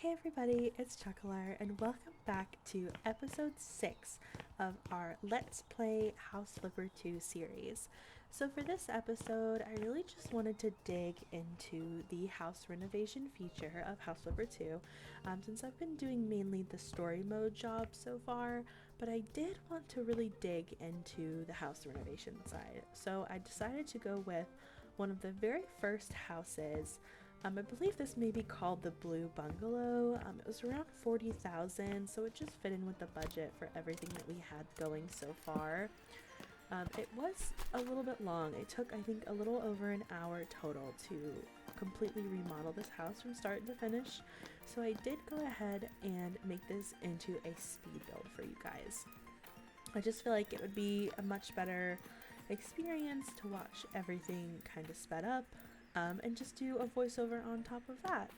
Hey everybody, it's Chuckler, and welcome back to episode 6 of our Let's Play House Flipper 2 series. So, for this episode, I really just wanted to dig into the house renovation feature of House Flipper 2, since I've been doing mainly the story mode job so far, but I did want to really dig into the house renovation side. So, I decided to go with one of the very first houses. I believe this may be called the Blue Bungalow. It was around 40,000, so it just fit in with the budget for everything that we had going so far. It was a little bit long. It took, I think, a little over an hour total to completely remodel this house from start to finish. So I did go ahead and make this into a speed build for you guys. I just feel like it would be a much better experience to watch everything kind of sped up, and just do a voiceover on top of that.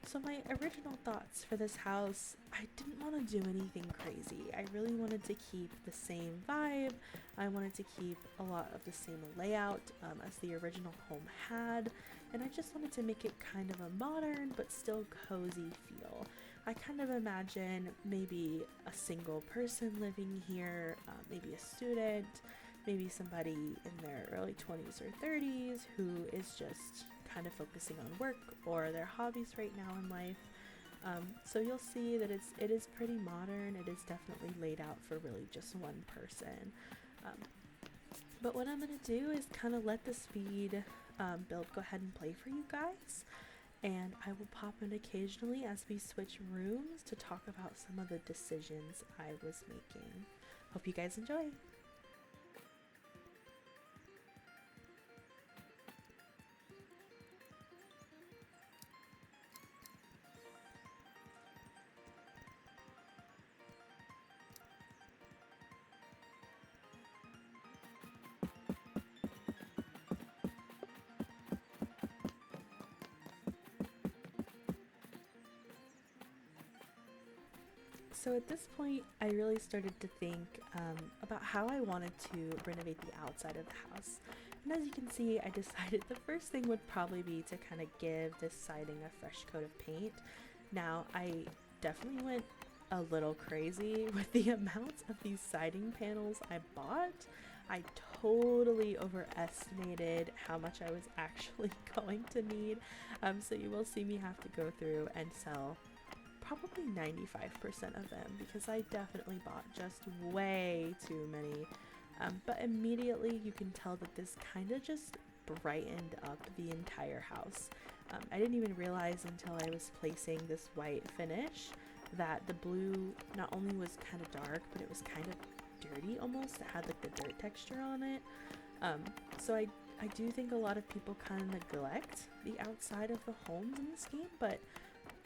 So my original thoughts for this house, I didn't want to do anything crazy. I really wanted to keep the same vibe. I wanted to keep a lot of the same layout as the original home had, and I just wanted to make it kind of a modern but still cozy feel. I kind of imagine maybe a single person living here, maybe a student, maybe somebody in their early 20s or 30s who is just kind of focusing on work or their hobbies right now in life. So you'll see that it is pretty modern. It is definitely laid out for really just one person. Um, but what I'm going to do is kind of let the speed build go ahead and play for you guys. And I will pop in occasionally as we switch rooms to talk about some of the decisions I was making. Hope you guys enjoy. So at this point, I really started to think about how I wanted to renovate the outside of the house. And as you can see, I decided the first thing would probably be to kind of give this siding a fresh coat of paint. Now, I definitely went a little crazy with the amount of these siding panels I bought. I totally overestimated how much I was actually going to need. So you will see me have to go through and sell probably 95% of them because I definitely bought just way too many. But immediately you can tell that this kind of just brightened up the entire house. I didn't even realize until I was placing this white finish that the blue not only was kind of dark, but it was kind of dirty almost. It had like the dirt texture on it. So I do think a lot of people kind of neglect the outside of the homes in this game, but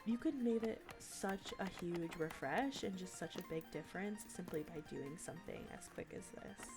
you could make it such a huge refresh and just such a big difference simply by doing something as quick as this.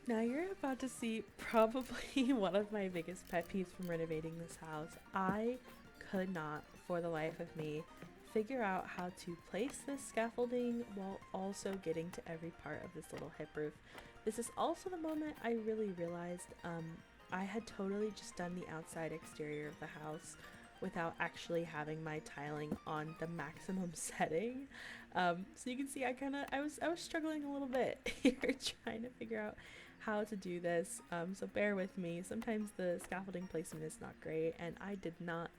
Now you're about to see probably one of my biggest pet peeves from renovating this house. I could not, for the life of me, figure out how to place this scaffolding while also getting to every part of this little hip roof. This is also the moment I really realized I had totally just done the outside exterior of the house without actually having my tiling on the maximum setting. So you can see I was struggling a little bit here trying to figure out how to do this. So bear with me. Sometimes the scaffolding placement is not great, and I did not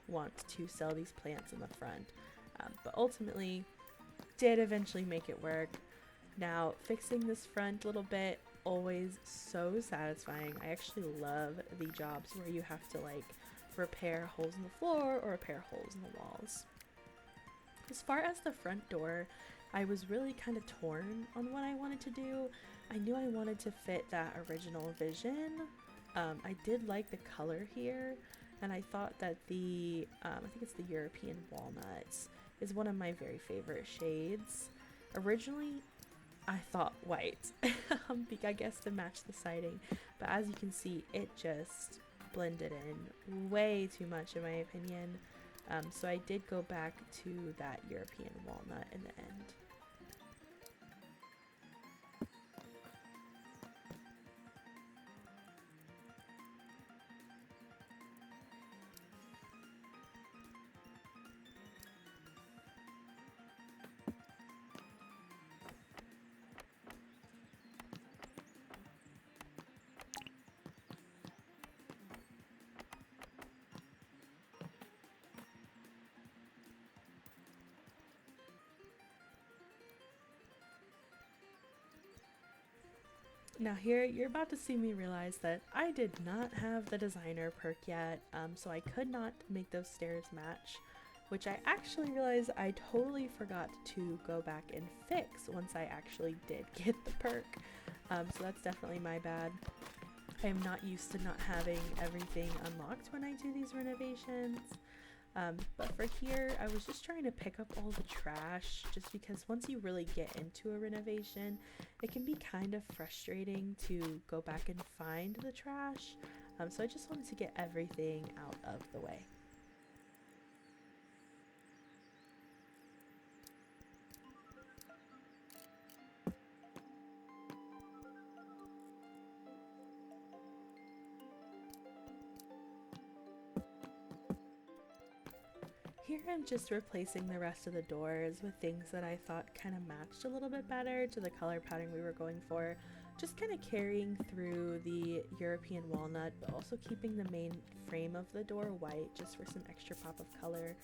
want to sell these plants in the front, but ultimately did eventually make it work. Now, fixing this front a little bit, always so satisfying. I actually love the jobs where you have to like repair holes in the floor or repair holes in the walls. As far as the front door, I was really kind of torn on what I wanted to do. I knew I wanted to fit that original vision. I did like the color here, and I thought that the, I think it's the European Walnuts, is one of my very favorite shades. Originally, I thought white, I guess to match the siding, but as you can see, it just blended in way too much in my opinion. So I did go back to that European Walnut in the end. Now here, you're about to see me realize that I did not have the designer perk yet, so I could not make those stairs match, which I actually realized I totally forgot to go back and fix once I actually did get the perk. So that's definitely my bad. I am not used to not having everything unlocked when I do these renovations. But for here, I was just trying to pick up all the trash, just because once you really get into a renovation, it can be kind of frustrating to go back and find the trash. So I just wanted to get everything out of the way. Here I'm just replacing the rest of the doors with things that I thought kind of matched a little bit better to the color pattern we were going for. Just kind of carrying through the European Walnut, but also keeping the main frame of the door white just for some extra pop of color.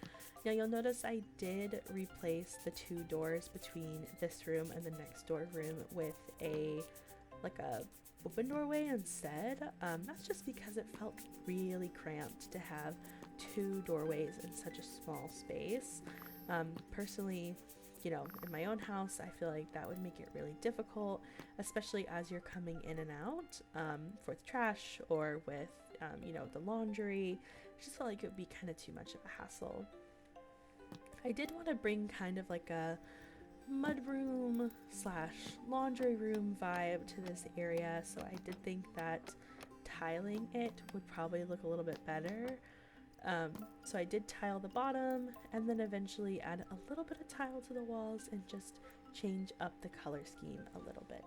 Now you'll notice I did replace the two doors between this room and the next door room with a open doorway instead. That's just because it felt really cramped to have two doorways in such a small space. Personally, you know, in my own house, I feel like that would make it really difficult, especially as you're coming in and out for the trash or with, you know, the laundry. I just felt like it would be kind of too much of a hassle. I did want to bring kind of like a mudroom slash laundry room vibe to this area, so I did think that tiling it would probably look a little bit better. So I did tile the bottom and then eventually add a little bit of tile to the walls and just change up the color scheme a little bit.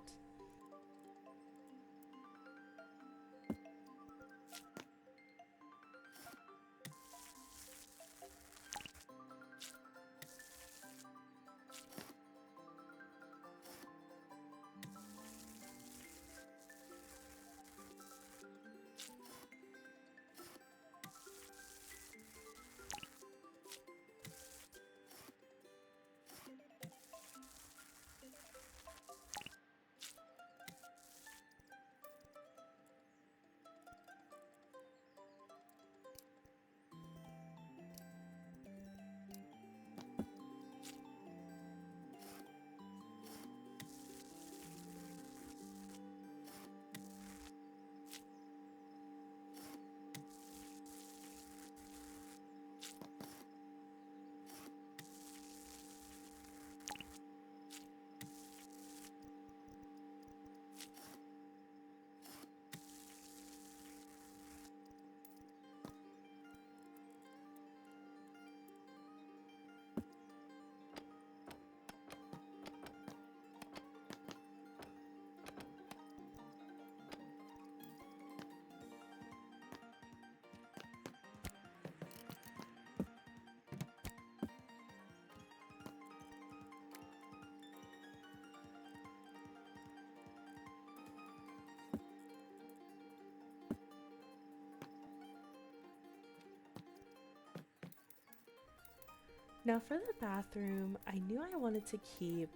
Now for the bathroom, I knew I wanted to keep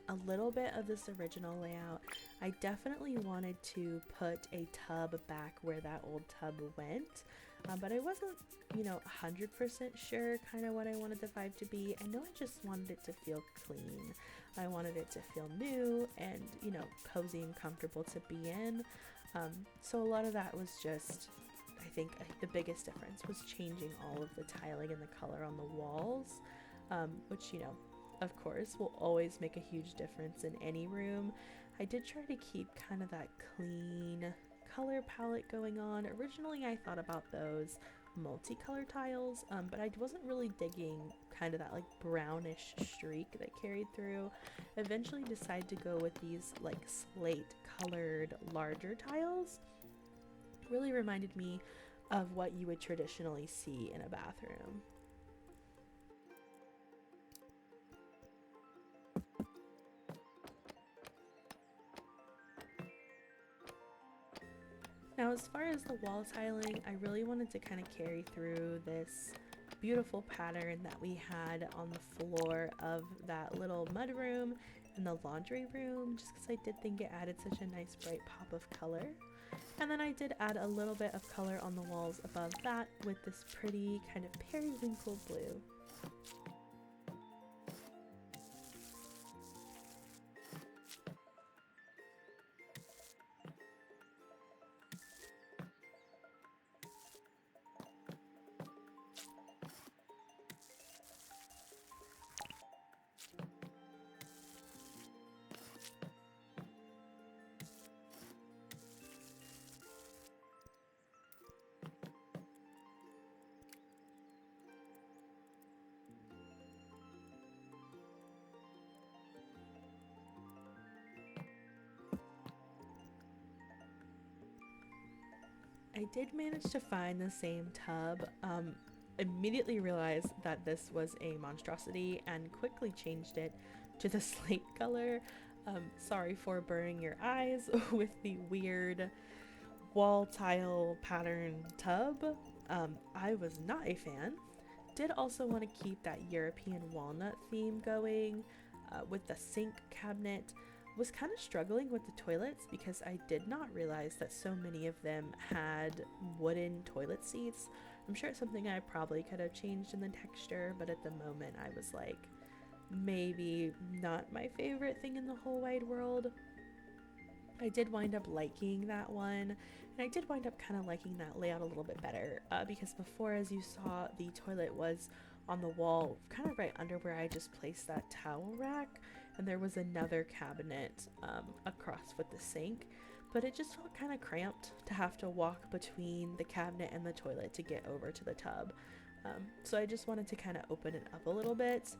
a little bit of this original layout. I definitely wanted to put a tub back where that old tub went, but I wasn't, 100% sure kind of what I wanted the vibe to be. I know I just wanted it to feel clean. I wanted it to feel new and, cozy and comfortable to be in. So a lot of that was just, I think the biggest difference was changing all of the tiling and the color on the walls, which, of course, will always make a huge difference in any room. I did try to keep kind of that clean color palette going on. Originally, I thought about those multicolor tiles, but I wasn't really digging kind of that like brownish streak that carried through. Eventually decided to go with these like slate colored larger tiles. Really reminded me of what you would traditionally see in a bathroom. Now, as far as the wall tiling, I really wanted to kind of carry through this beautiful pattern that we had on the floor of that little mud room and the laundry room, just because I did think it added such a nice bright pop of color. And then I did add a little bit of color on the walls above that with this pretty kind of periwinkle blue. I did manage to find the same tub. Immediately realized that this was a monstrosity and quickly changed it to the slate color. Sorry for burning your eyes with the weird wall tile pattern tub. I was not a fan. Did also want to keep that European walnut theme going with the sink cabinet. Was kind of struggling with the toilets because I did not realize that so many of them had wooden toilet seats. I'm sure it's something I probably could have changed in the texture, but at the moment I was like, maybe not my favorite thing in the whole wide world. I did wind up liking that one, and I did wind up kind of liking that layout a little bit better because before, as you saw, the toilet was on the wall kind of right under where I just placed that towel rack, and there was another cabinet across with the sink, but it just felt kind of cramped to have to walk between the cabinet and the toilet to get over to the tub. So I just wanted to kind of open it up a little bit.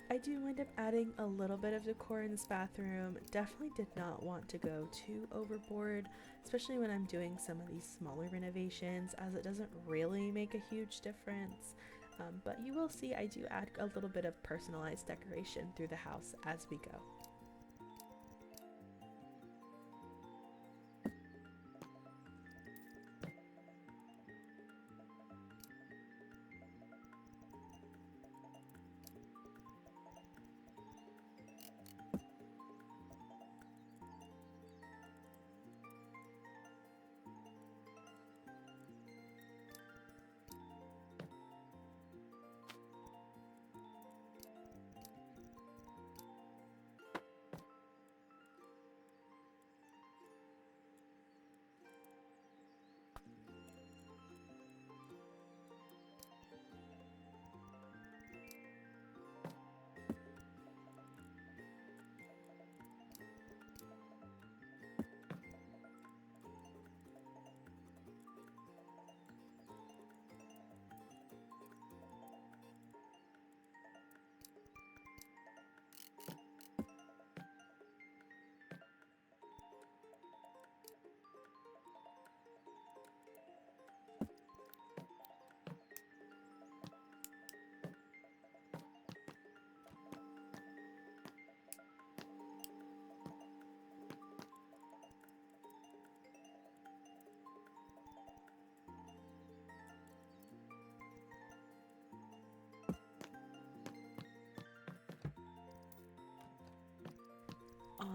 I do wind up adding a little bit of decor in this bathroom. Definitely did not want to go too overboard, especially when I'm doing some of these smaller renovations, as it doesn't really make a huge difference. But you will see I do add a little bit of personalized decoration through the house as we go.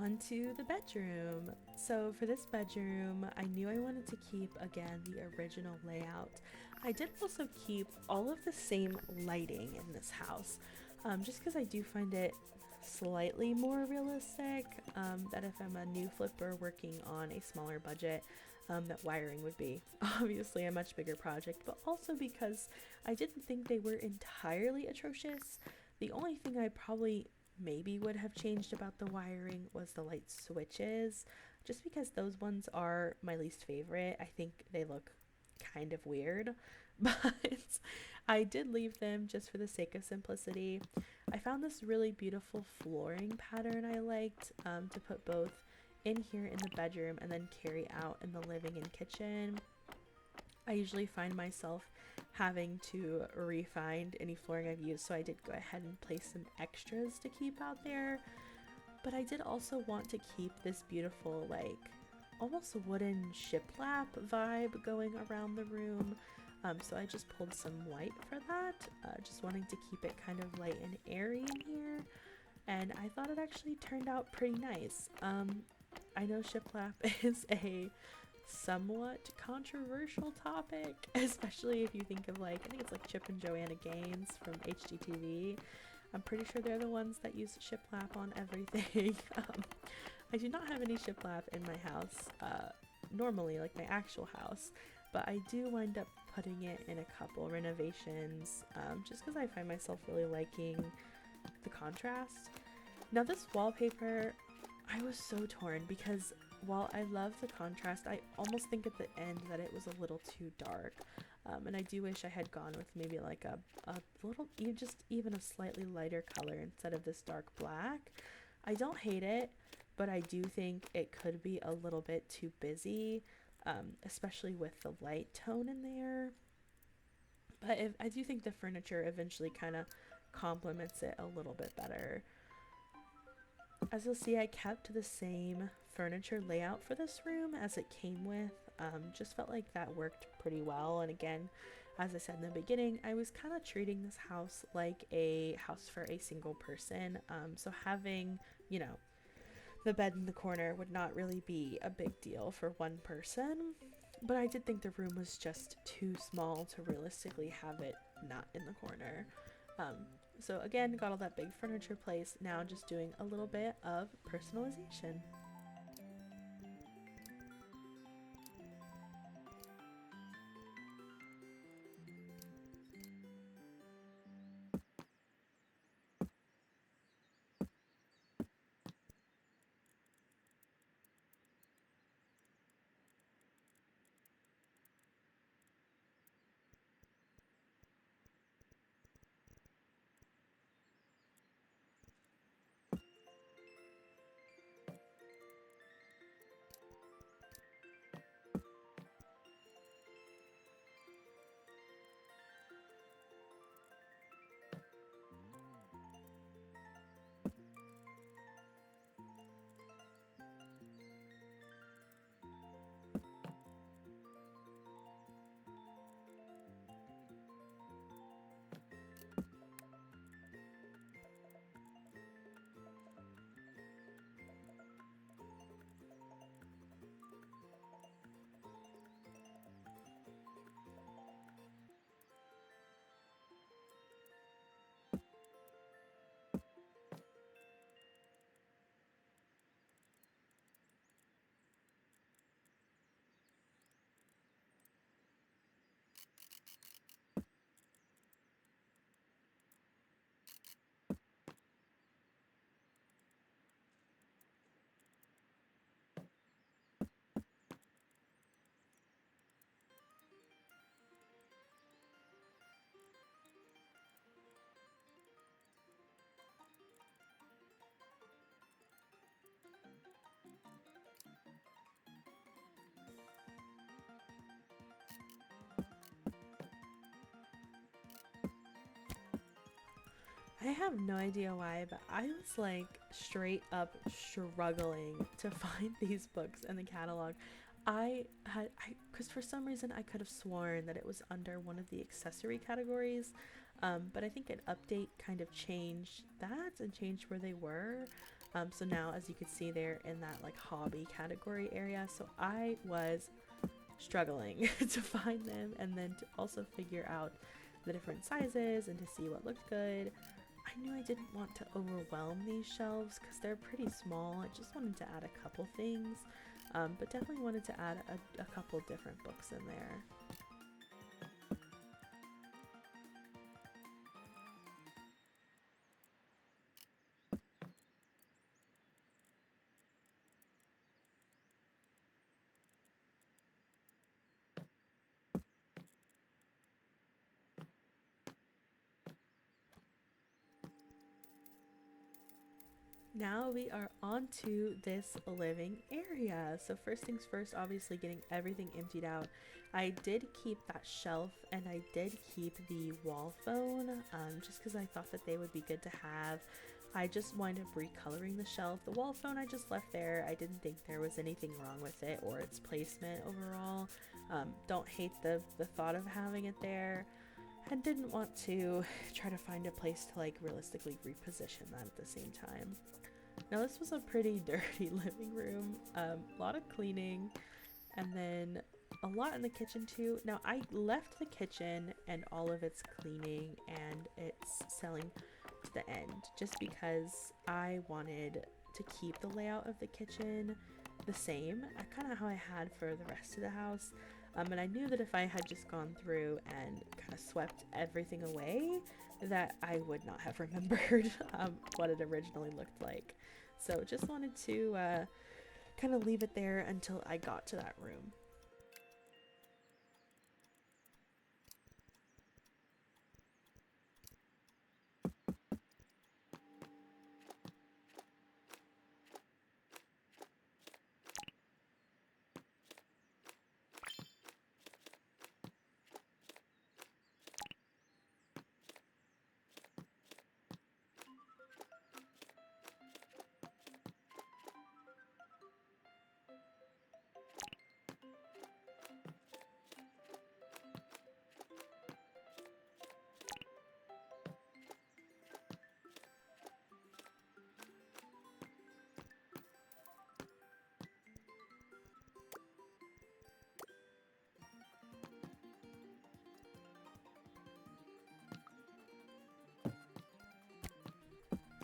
on to the bedroom. So for this bedroom, I knew I wanted to keep, again, the original layout. I did also keep all of the same lighting in this house, just because I do find it slightly more realistic, that if I'm a new flipper working on a smaller budget, that wiring would be obviously a much bigger project, but also because I didn't think they were entirely atrocious. The only thing I probably maybe would have changed about the wiring was the light switches, just because those ones are my least favorite. I think they look kind of weird, but I did leave them just for the sake of simplicity. I found this really beautiful flooring pattern I liked, to put both in here in the bedroom and then carry out in the living and kitchen. I usually find myself having to refind any flooring I've used, so I did go ahead and place some extras to keep out there. But I did also want to keep this beautiful, like, almost wooden shiplap vibe going around the room. So I just pulled some white for that, just wanting to keep it kind of light and airy in here. And I thought it actually turned out pretty nice. I know shiplap is a somewhat controversial topic, especially if you think of, like, I think it's like Chip and Joanna Gaines from HGTV. I'm pretty sure they're the ones that use shiplap on everything. I do not have any shiplap in my house, normally, like my actual house, but I do wind up putting it in a couple renovations, just because I find myself really liking the contrast. Now this wallpaper, I was so torn because while I love the contrast, I almost think at the end that it was a little too dark. And I do wish I had gone with maybe like a little, just even a slightly lighter color instead of this dark black. I don't hate it, but I do think it could be a little bit too busy, especially with the light tone in there. But I do think the furniture eventually kind of complements it a little bit better. As you'll see, I kept the same furniture layout for this room as it came with. Just felt like that worked pretty well. And again, as I said in the beginning, I was kind of treating this house like a house for a single person. So having, the bed in the corner would not really be a big deal for one person. But I did think the room was just too small to realistically have it not in the corner. So again, got all that big furniture placed. Now just doing a little bit of personalization. I have no idea why, but I was like straight up struggling to find these books in the catalog. Because for some reason I could have sworn that it was under one of the accessory categories, but I think an update kind of changed that and changed where they were. So now, as you can see, they're in that like hobby category area. So I was struggling to find them and then to also figure out the different sizes and to see what looked good. I knew I didn't want to overwhelm these shelves because they're pretty small. I just wanted to add a couple things, but definitely wanted to add a couple different books in there. Now we are on to this living area. So first things first, obviously getting everything emptied out. I did keep that shelf and I did keep the wall phone just because I thought that they would be good to have. I just wound up recoloring the shelf. The wall phone I just left there. I didn't think there was anything wrong with it or its placement overall. Don't hate the thought of having it there. And didn't want to try to find a place to like realistically reposition that at the same time. Now this was a pretty dirty living room, a lot of cleaning, and then a lot in the kitchen too. Now I left the kitchen and all of its cleaning and its selling to the end just because I wanted to keep the layout of the kitchen the same, kind of how I had for the rest of the house. And I knew that if I had just gone through and kind of swept everything away, that I would not have remembered what it originally looked like. So just wanted to kind of leave it there until I got to that room.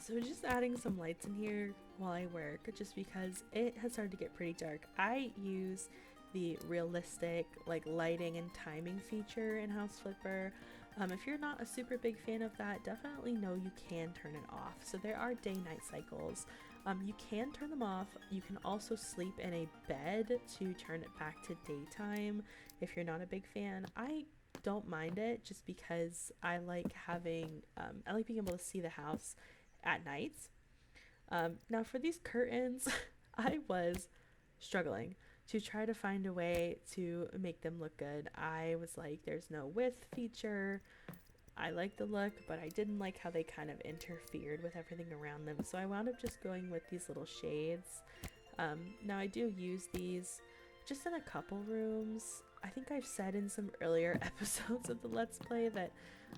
So just adding some lights in here while I work, just because it has started to get pretty dark. I use the realistic like lighting and timing feature in House Flipper. If you're not a super big fan of that, definitely know you can turn it off. So there are day-night cycles. You can turn them off. You can also sleep in a bed to turn it back to daytime if you're not a big fan. I don't mind it just because I like having, I like being able to see the house at nights. Now for these curtains, I was struggling to try to find a way to make them look good. I was like, there's no width feature. I like the look, but I didn't like how they kind of interfered with everything around them. So I wound up just going with these little shades. Now I do use these just in a couple rooms. I think I've said in some earlier episodes of the Let's Play that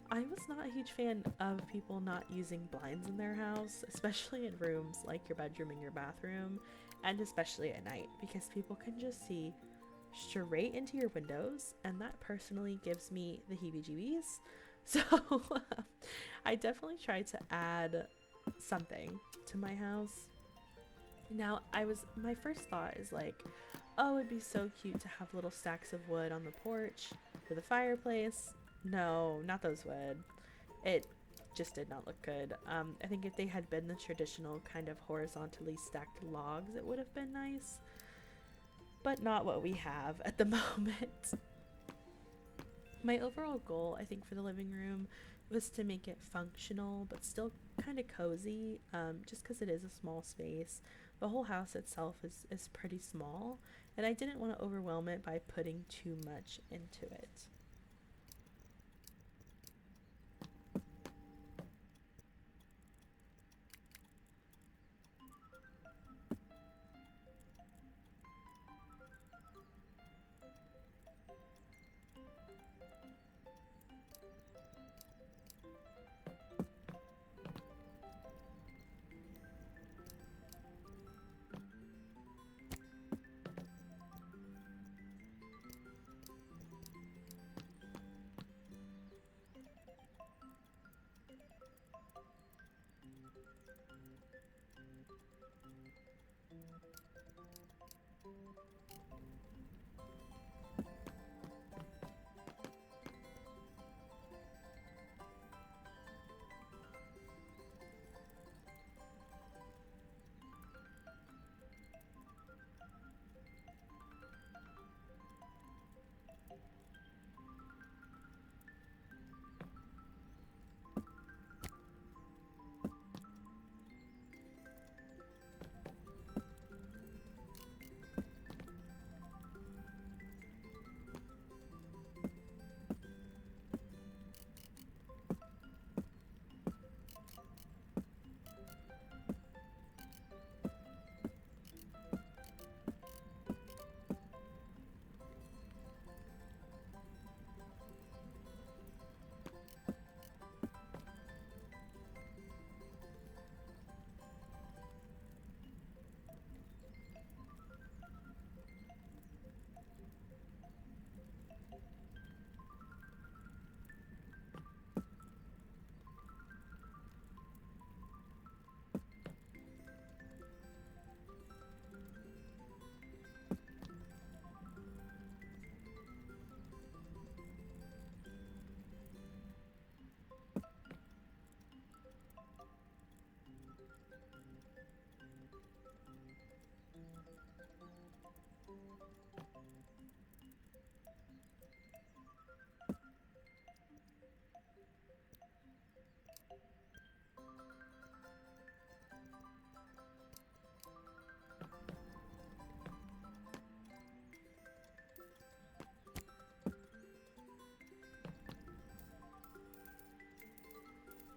I was not a huge fan of people not using blinds in their house, especially in rooms like your bedroom and your bathroom, and especially at night, because people can just see straight into your windows, and that personally gives me the heebie-jeebies. So I definitely tried to add something to my house. Now, my first thought is like, oh, it'd be so cute to have little stacks of wood on the porch for the fireplace. No, not those wood. It just did not look good. I think if they had been the traditional kind of horizontally stacked logs, it would have been nice. But not what we have at the moment. My overall goal, I think, for the living room was to make it functional, but still kind of cozy, just because it is a small space. The whole house itself is pretty small, and I didn't want to overwhelm it by putting too much into it.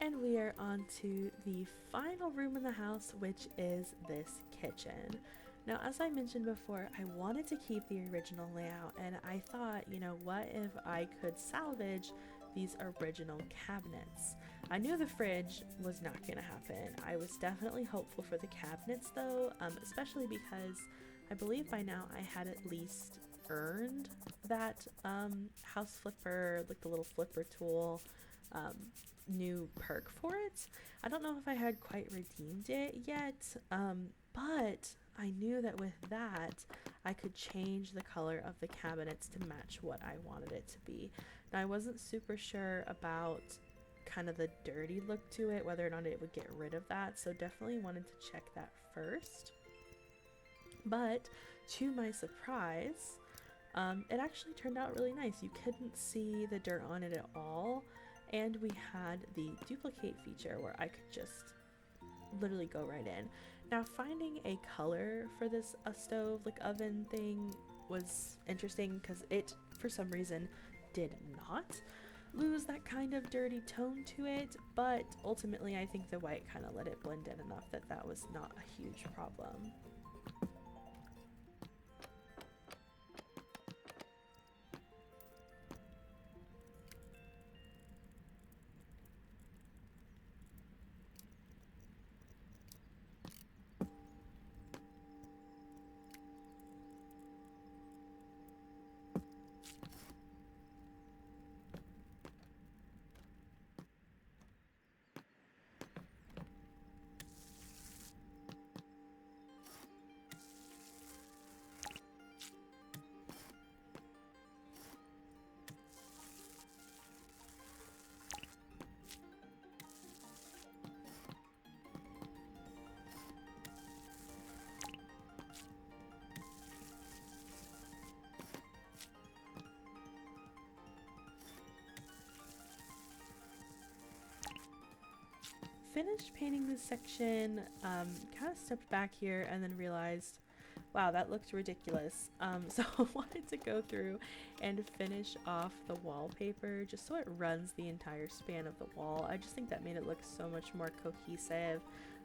And we are on to the final room in the house, which is this kitchen. Now, as I mentioned before, I wanted to keep the original layout, and I thought, you know, what if I could salvage these original cabinets? I knew the fridge was not going to happen. I was definitely hopeful for the cabinets, though, especially because I believe by now I had at least earned that house flipper, like the little flipper tool. Um, New perk for it. I don't know if I had quite redeemed it yet, but I knew that with that, I could change the color of the cabinets to match what I wanted it to be. Now, I wasn't super sure about kind of the dirty look to it, whether or not it would get rid of that, so definitely wanted to check that first. But to my surprise, it actually turned out really nice. You couldn't see the dirt on it at all. And we had the duplicate feature where I could just literally go right in. Now, finding a color for this stove, like oven thing, was interesting because it, for some reason, did not lose that kind of dirty tone to it. But ultimately, I think the white kind of let it blend in enough that that was not a huge problem. Finished painting this section, kind of stepped back here and then realized, wow, that looked ridiculous. So I wanted to go through and finish off the wallpaper just so it runs the entire span of the wall. I just think that made it look so much more cohesive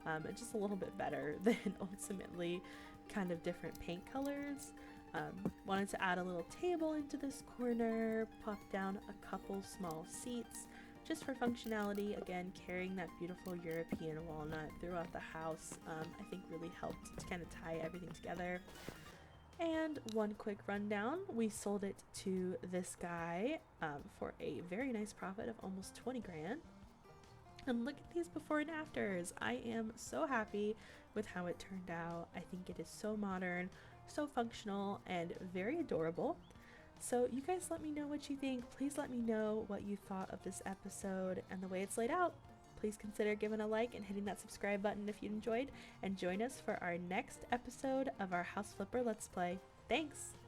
and just a little bit better than ultimately kind of different paint colors. Wanted to add a little table into this corner, pop down a couple small seats just for functionality. Again, carrying that beautiful European walnut throughout the house, I think really helped to kind of tie everything together. And one quick rundown, we sold it to this guy for a very nice profit of almost 20 grand. And look at these before and afters. I am so happy with how it turned out. I think it is so modern, so functional, and very adorable. So, you guys let me know what you think. Please let me know what you thought of this episode and the way it's laid out. Please consider giving a like and hitting that subscribe button if you enjoyed, and join us for our next episode of our House Flipper Let's Play. Thanks!